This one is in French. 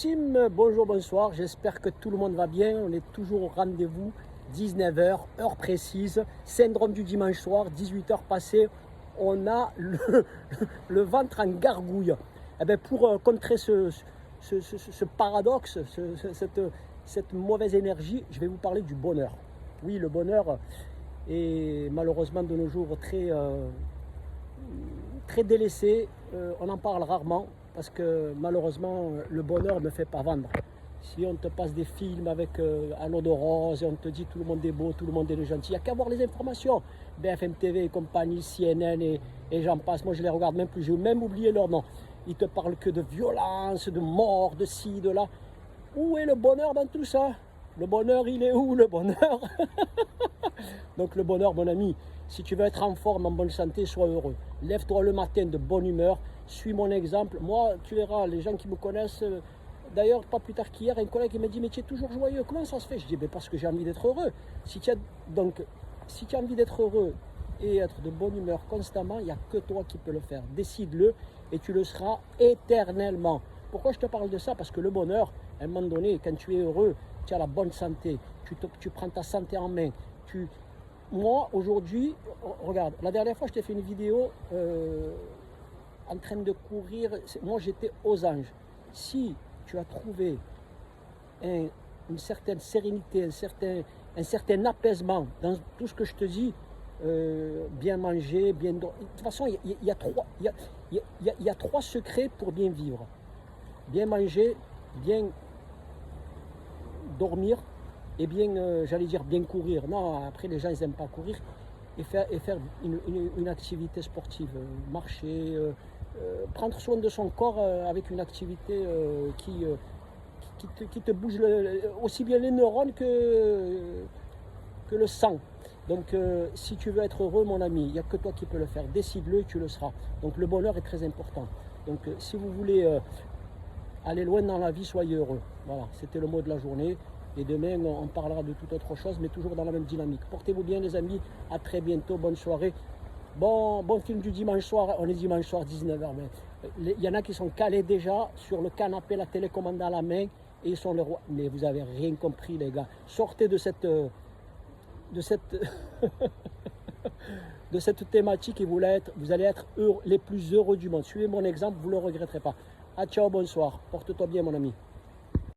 Tim, bonjour, bonsoir, j'espère que tout le monde va bien, on est toujours au rendez-vous, 19h, heure précise, syndrome du dimanche soir, 18h passées, on a le ventre en gargouille. Eh bien, pour contrer ce paradoxe, cette mauvaise énergie, je vais vous parler du bonheur. Oui, le bonheur est malheureusement de nos jours très délaissé, on en parle rarement parce que malheureusement le bonheur ne fait pas vendre. Si on te passe des films avec à l'eau de rose et on te dit tout le monde est beau, tout le monde est gentil, il n'y a qu'à voir les informations. BFM TV et compagnie, CNN et j'en passe, moi je les regarde même plus, j'ai même oublié leur nom. Ils te parlent que de violence, de mort, de ci, de là. Où est le bonheur dans tout ça? Le bonheur, il est où le bonheur? Donc le bonheur, mon ami, si tu veux être en forme, en bonne santé, sois heureux. Lève-toi le matin de bonne humeur, suis mon exemple. Moi, tu verras, les gens qui me connaissent, d'ailleurs, pas plus tard qu'hier, un collègue m'a dit, mais tu es toujours joyeux, comment ça se fait? Je dis, ben parce que j'ai envie d'être heureux. Si tu as envie d'être heureux et être de bonne humeur constamment, il n'y a que toi qui peux le faire. Décide-le et tu le seras éternellement. Pourquoi je te parle de ça? Parce que le bonheur, à un moment donné, quand tu es heureux, tu as la bonne santé, tu prends ta santé en main. Moi, aujourd'hui, regarde, la dernière fois, je t'ai fait une vidéo en train de courir. Moi, j'étais aux anges. Si tu as trouvé une certaine sérénité, un certain apaisement dans tout ce que je te dis, bien manger, bien dormir. De toute façon, il y a trois secrets pour bien vivre. Bien manger, bien dormir et bien, j'allais dire bien courir. Non, après les gens ils n'aiment pas courir. Et faire une activité sportive, marcher, prendre soin de son corps avec une activité qui te bouge aussi bien les neurones que le sang. Donc si tu veux être heureux, mon ami, il n'y a que toi qui peux le faire. Décide-le et tu le seras. Donc le bonheur est très important. Donc si vous voulez aller loin dans la vie, soyez heureux. Voilà, c'était le mot de la journée. Et demain, on parlera de toute autre chose, mais toujours dans la même dynamique. Portez-vous bien, les amis. À très bientôt. Bonne soirée. Bon film du dimanche soir. On est dimanche soir, 19h. Mais il y en a qui sont calés déjà sur le canapé, la télécommande à la main. Et ils sont les rois. Mais vous n'avez rien compris, les gars. Sortez de cette de cette thématique et vous allez être les plus heureux du monde. Suivez mon exemple, vous ne le regretterez pas. Ah, ciao, bonsoir. Porte-toi bien, mon ami.